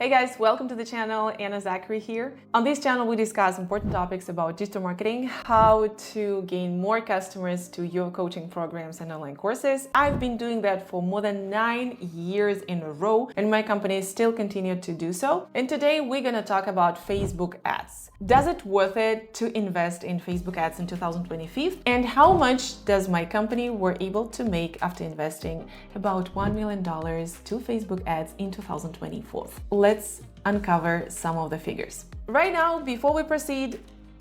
Hey guys, welcome to the channel. Anna Zachary here. On this channel, we discuss important topics about digital marketing, how to gain more customers to your coaching programs and online courses. I've been doing that for more than 9 years in a row, and my company still continued to do so. And today we're gonna talk about Facebook ads. Does it worth it to invest in Facebook ads in 2025? And how much does my company were able to make after investing about $1 million to Facebook ads in 2024? Let's uncover some of the figures. Right now, before we proceed,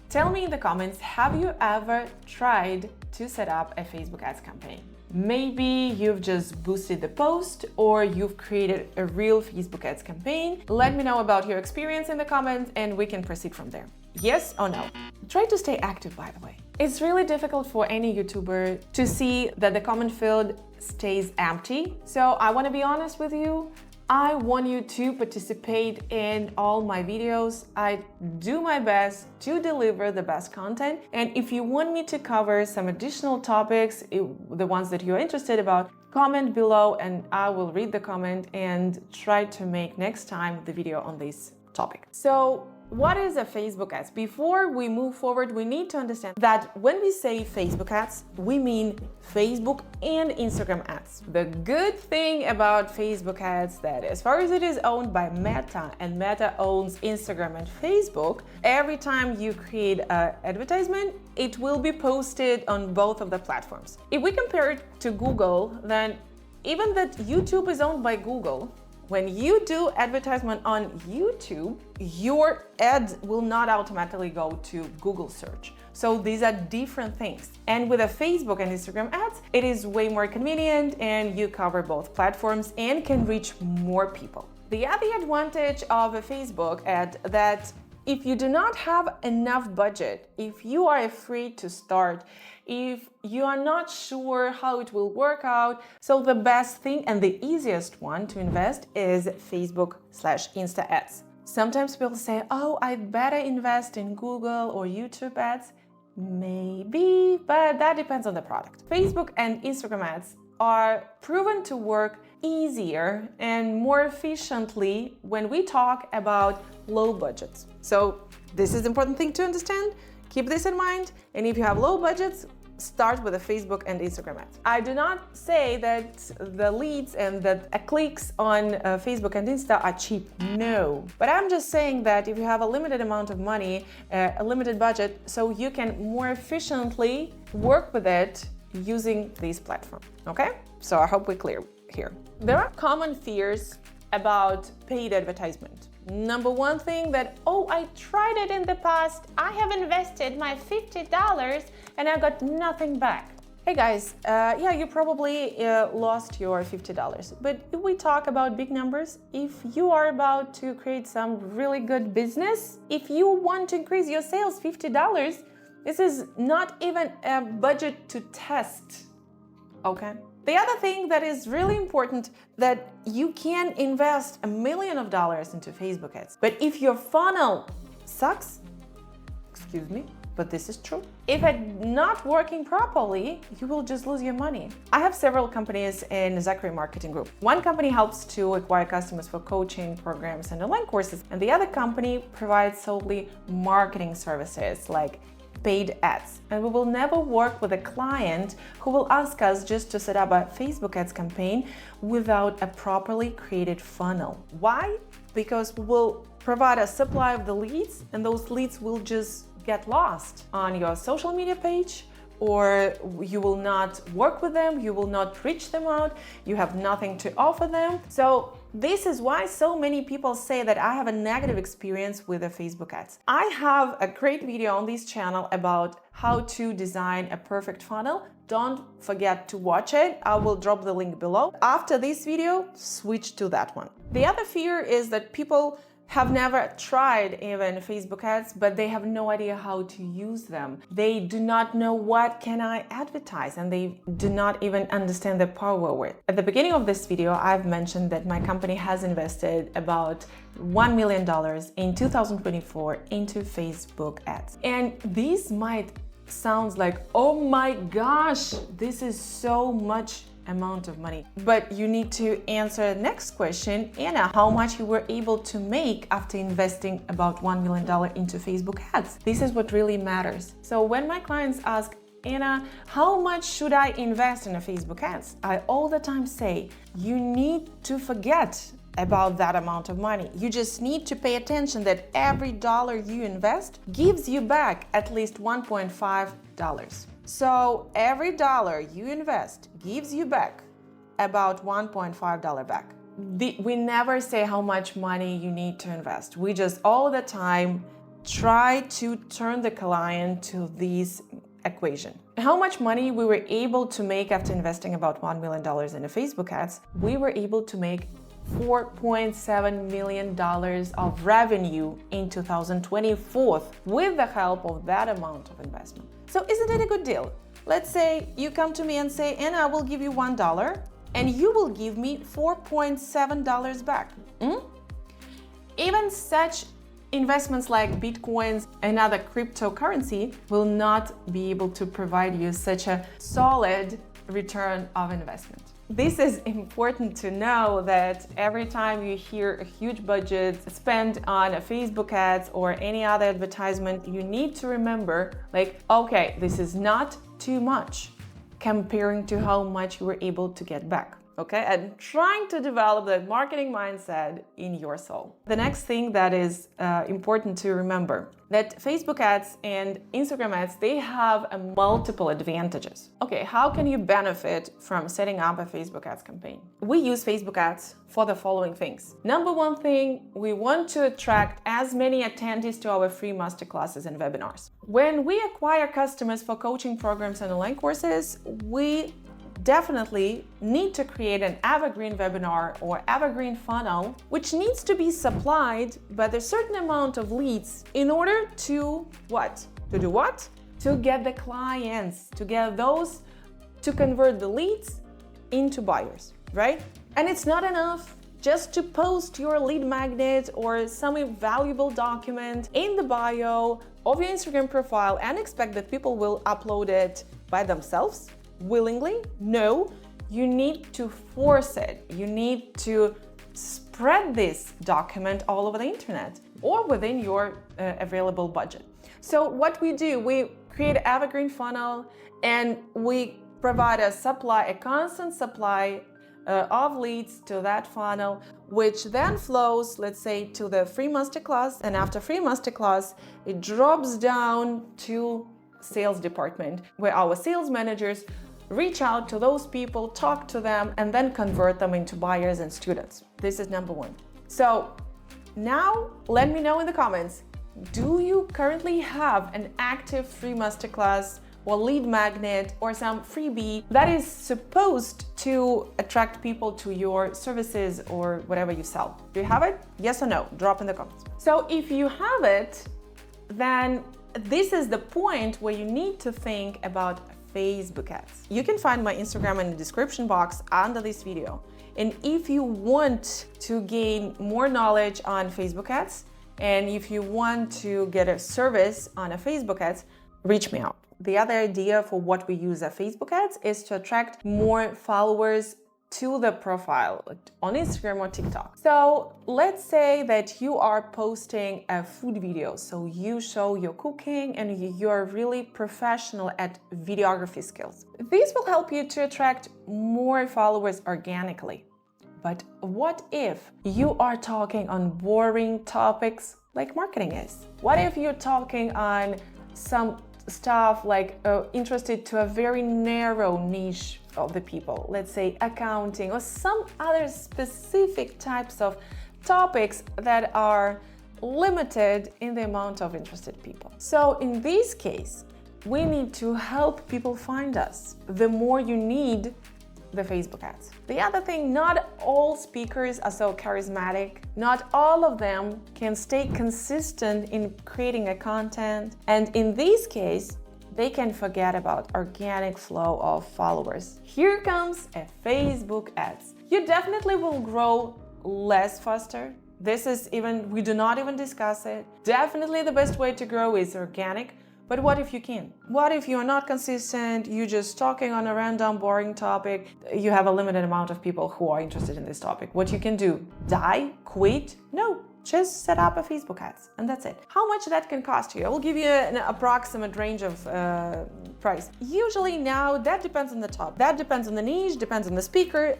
tell me in the comments, have you ever tried to set up a Facebook ads campaign? Maybe you've just boosted the post or you've created a real Facebook ads campaign. Let me know about your experience in the comments and we can proceed from there. Yes or no? Try to stay active, by the way. It's really difficult for any YouTuber to see that the comment field stays empty. So I want to be honest with you. I want you to participate in all my videos. I do my best to deliver the best content. And if you want me to cover some additional topics, the ones that you're interested about, comment below and I will read the comment and try to make next time the video on this topic. So what is a Facebook ads? Before we move forward, we need to understand that when we say Facebook ads, we mean Facebook and Instagram ads. The good thing about Facebook ads that as far as it is owned by Meta and Meta owns Instagram and Facebook, every time you create an advertisement, it will be posted on both of the platforms. If we compare it to Google, then even that YouTube is owned by Google, when you do advertisement on YouTube, your ads will not automatically go to Google search. So these are different things. And with a Facebook and Instagram ads, it is way more convenient and you cover both platforms and can reach more people. The other advantage of a Facebook ad that if you do not have enough budget, if you are afraid to start, if you are not sure how it will work out, so the best thing and the easiest one to invest is Facebook/Insta ads. Sometimes people say, oh, I'd better invest in Google or YouTube ads. Maybe, but that depends on the product. Facebook and Instagram ads are proven to work easier and more efficiently when we talk about low budgets. So this is an important thing to understand. Keep this in mind. And if you have low budgets, start with the Facebook and Instagram ads. I do not say that the leads and the clicks on Facebook and Insta are cheap. No. But I'm just saying that if you have a limited amount of money, a limited budget, so you can more efficiently work with it using these platforms. Okay? So I hope we're clear here. There are common fears about paid advertisement. Number one thing that, oh, I tried it in the past. I have invested my $50 and I got nothing back. Hey guys, yeah, you probably lost your $50. But if we talk about big numbers, if you are about to create some really good business, if you want to increase your sales $50, this is not even a budget to test, okay? The other thing that is really important that you can invest $1 million into Facebook ads. But if your funnel sucks, excuse me, but this is true. If it's not working properly, you will just lose your money. I have several companies in ZAKKERY marketing group. One company helps to acquire customers for coaching programs and online courses, and the other company provides solely marketing services like paid ads. And we will never work with a client who will ask us just to set up a Facebook ads campaign without a properly created funnel. Why? Because we will provide a supply of the leads and those leads will just get lost on your social media page, or you will not work with them, you will not reach them out, you have nothing to offer them. So this is why so many people say that I have a negative experience with the Facebook ads. I have a great video on this channel about how to design a perfect funnel. Don't forget to watch it. I will drop the link below. After this video, switch to that one. The other fear is that people have never tried even Facebook ads, but they have no idea how to use them. They do not know what can I advertise, and they do not even understand the power of it. At the beginning of this video, I've mentioned that my company has invested about $1 million in 2024 into Facebook ads. And these might sound like, oh my gosh, this is so much amount of money. But you need to answer the next question, Anna, how much you were able to make after investing about $1 million into Facebook ads? This is what really matters. So when my clients ask, Anna, how much should I invest in a Facebook ads? I all the time say, you need to forget about that amount of money. You just need to pay attention that every dollar you invest gives you back at least $1.5. So every dollar you invest gives you back about $1.5 back. We never say how much money you need to invest. We just all the time try to turn the client to this equation. How much money we were able to make after investing about $1 million in a Facebook ads? We were able to make $4.7 million of revenue in 2024 with the help of that amount of investment. So isn't it a good deal? Let's say you come to me and say, Anna, I will give you $1 and you will give me $4.7 back. Even such investments like Bitcoins and other cryptocurrency will not be able to provide you such a solid return of investment. This is important to know that every time you hear a huge budget spent on a Facebook ads or any other advertisement, you need to remember, like, okay, this is not too much comparing to how much you were able to get back. Okay, and trying to develop that marketing mindset in your soul. The next thing that is important to remember, that Facebook ads and Instagram ads, they have multiple advantages. Okay, how can you benefit from setting up a Facebook ads campaign? We use Facebook ads for the following things. Number one thing, we want to attract as many attendees to our free masterclasses and webinars. When we acquire customers for coaching programs and online courses, we definitely need to create an evergreen webinar or evergreen funnel, which needs to be supplied by a certain amount of leads in order to what? To do what? To get the clients, to get those, to convert the leads into buyers, right? And it's not enough just to post your lead magnet or some valuable document in the bio of your Instagram profile and expect that people will upload it by themselves. Willingly? No, you need to force it. You need to spread this document all over the internet or within your available budget. So what we do, we create an evergreen funnel and we provide a constant supply of leads to that funnel, which then flows, let's say, to the free masterclass. And after free masterclass, it drops down to sales department where our sales managers reach out to those people, talk to them, and then convert them into buyers and students. This is number one. So now let me know in the comments, do you currently have an active free masterclass or lead magnet or some freebie that is supposed to attract people to your services or whatever you sell? Do you have it? Yes or no? Drop in the comments. So if you have it, then this is the point where you need to think about Facebook ads. You can find my Instagram in the description box under this video. And if you want to gain more knowledge on Facebook ads, and if you want to get a service on a Facebook ads, reach me out. The other idea for what we use at Facebook ads is to attract more followers to the profile on Instagram or TikTok. So let's say that you are posting a food video. So you show your cooking and you're really professional at videography skills. This will help you to attract more followers organically. But what if you are talking on boring topics like marketing is? What if you're talking on some stuff like interested to a very narrow niche of the people, let's say accounting or some other specific types of topics that are limited in the amount of interested people. So in this case, we need to help people find us. The more you need the Facebook ads. The other thing, not all speakers are so charismatic. Not all of them can stay consistent in creating a content. And in this case, they can forget about organic flow of followers. Here comes a Facebook ads. You definitely will grow less faster. This is we do not even discuss it. Definitely the best way to grow is organic, But what if you can? What if you're not consistent, you're just talking on a random, boring topic, you have a limited amount of people who are interested in this topic? What you can do? Die? Quit? No. Just set up a Facebook ads and that's it. How much that can cost you? I will give you an approximate range of price. Usually now that depends on the topic. That depends on the niche, depends on the speaker,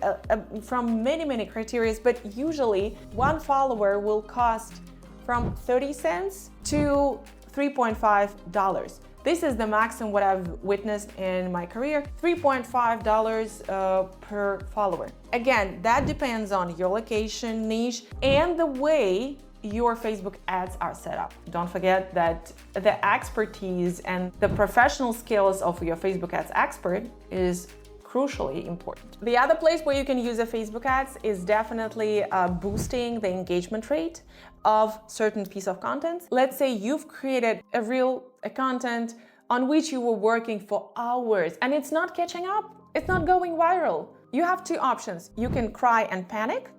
from many criteria, but usually one follower will cost from 30 cents to $3.5. This is the maximum what I've witnessed in my career, $3.5 per follower. Again, that depends on your location, niche, and the way your Facebook ads are set up. Don't forget that the expertise and the professional skills of your Facebook ads expert is crucially important. The other place where you can use a Facebook ads is definitely boosting the engagement rate of certain piece of content. Let's say you've created a content on which you were working for hours and it's not catching up, it's not going viral. You have two options. You can cry and panic,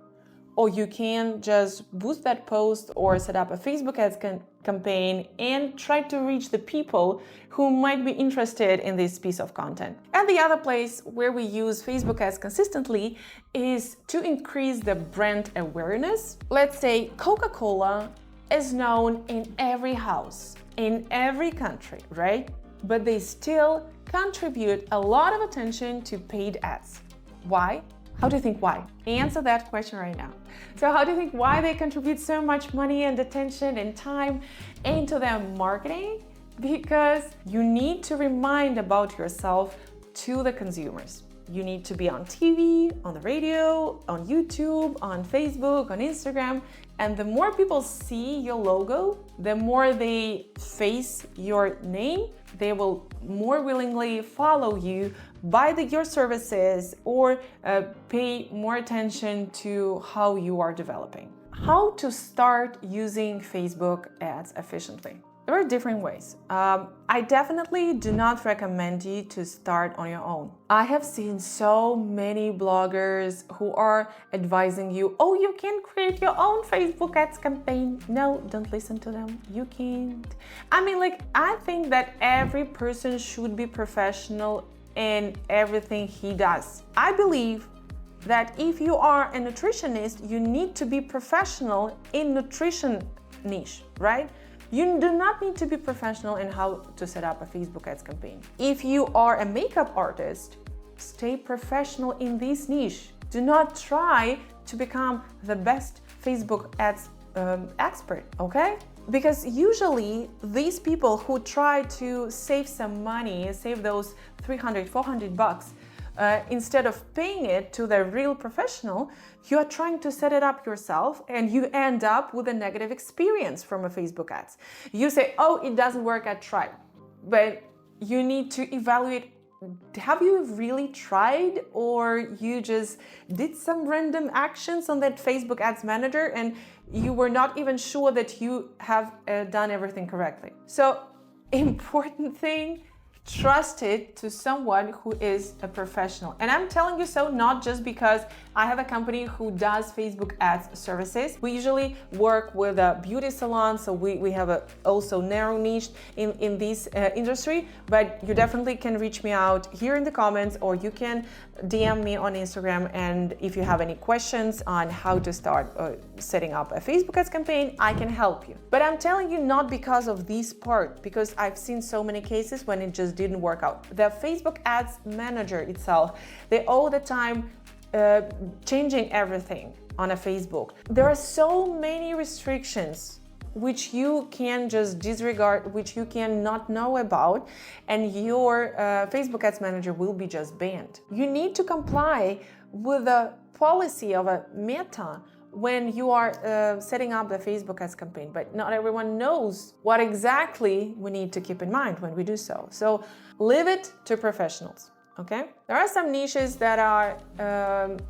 or you can just boost that post or set up a Facebook ads campaign and try to reach the people who might be interested in this piece of content. And the other place where we use Facebook ads consistently is to increase the brand awareness. Let's say Coca-Cola is known in every house, in every country, right? But they still contribute a lot of attention to paid ads. Why? How do you think why? Answer that question right now. So how do you think why they contribute so much money and attention and time into their marketing? Because you need to remind about yourself to the consumers. You need to be on TV, on the radio, on YouTube, on Facebook, on Instagram. And the more people see your logo, the more they face your name, they will more willingly follow you, buy your services, or pay more attention to how you are developing. How to start using Facebook ads efficiently? There are different ways. I definitely do not recommend you to start on your own. I have seen so many bloggers who are advising you, oh, you can create your own Facebook ads campaign. No, don't listen to them. You can't. I think that every person should be professional in everything he does. I believe that if you are a nutritionist, you need to be professional in nutrition niche, right? You do not need to be professional in how to set up a Facebook ads campaign. If you are a makeup artist, stay professional in this niche. Do not try to become the best Facebook ads expert, okay? Because usually these people who try to save some money, save those $300, $400, instead of paying it to the real professional, you are trying to set it up yourself and you end up with a negative experience from a Facebook ads. You say, oh, it doesn't work, I tried. But you need to evaluate, have you really tried, or you just did some random actions on that Facebook ads manager and you were not even sure that you have done everything correctly. So important thing, trust it to someone who is a professional. And I'm telling you so not just because I have a company who does Facebook ads services. We usually work with a beauty salon, so we have a also narrow niche in this industry, but you definitely can reach me out here in the comments, or you can DM me on Instagram, and if you have any questions on how to start setting up a Facebook ads campaign, I can help you. But I'm telling you not because of this part, because I've seen so many cases when it just didn't work out. The Facebook ads manager itself, they all the time changing everything on a Facebook. There are so many restrictions which you can just disregard, which you cannot know about, and your Facebook ads manager will be just banned. You need to comply with the policy of a Meta when you are setting up the Facebook ads campaign, but not everyone knows what exactly we need to keep in mind when we do so. So leave it to professionals, okay? There are some niches that are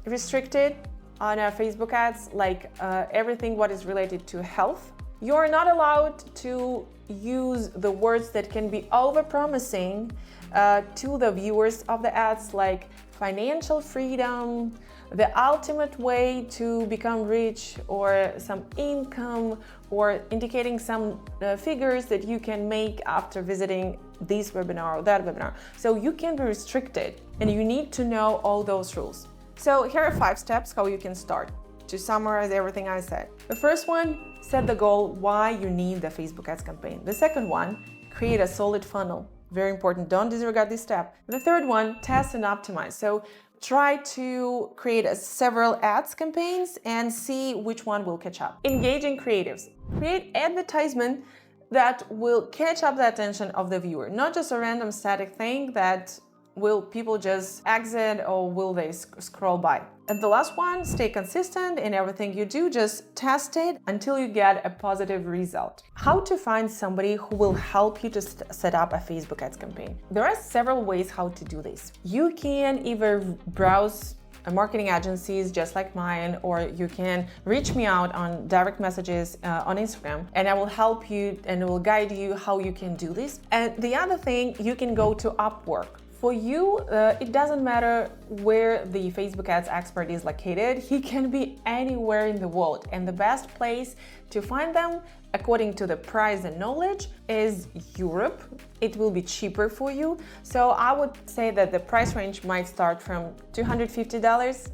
restricted on our Facebook ads, like everything what is related to health. You're not allowed to use the words that can be over-promising to the viewers of the ads, like financial freedom, the ultimate way to become rich, or some income, or indicating some figures that you can make after visiting this webinar or that webinar. So you can be restricted, and you need to know all those rules. So here are 5 steps how you can start. To summarize everything I said. The first one, set the goal why you need the Facebook ads campaign. The second one, create a solid funnel. Very important, don't disregard this step. The third one, test and optimize. So try to create several ads campaigns and see which one will catch up. Engaging creatives. Create advertisement that will catch up the attention of the viewer, not just a random static thing that will people just exit or will they scroll by. And the last one, stay consistent in everything you do. Just test it until you get a positive result. How to find somebody who will help you to set up a Facebook ads campaign. There are several ways how to do this. You can either browse marketing agencies just like mine, or you can reach me out on direct messages on Instagram, and I will help you and will guide you how you can do this. And the other thing, you can go to Upwork. For you, it doesn't matter where the Facebook ads expert is located. He can be anywhere in the world. And the best place to find them, according to the price and knowledge, is Europe. It will be cheaper for you. So I would say that the price range might start from $250.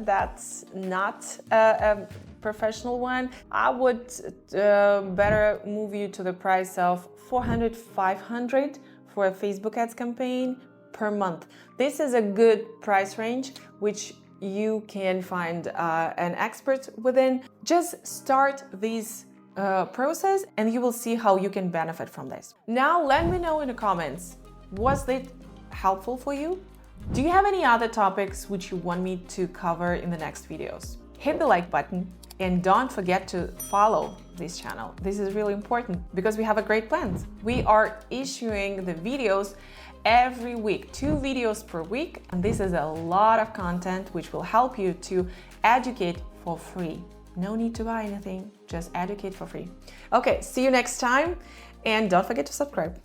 That's not a professional one. I would better move you to the price of $400, $500 for a Facebook ads campaign per month. This is a good price range which you can find an expert within. Just start this process and you will see how you can benefit from this. Now let me know in the comments, was it helpful for you? Do you have any other topics which you want me to cover in the next videos? Hit the like button and don't forget to follow this channel. This is really important because we have a great plan. We are issuing the videos every week, 2 videos per week, and this is a lot of content which will help you to educate for free. No need to buy anything, just educate for free. Okay, see you next time, and don't forget to subscribe.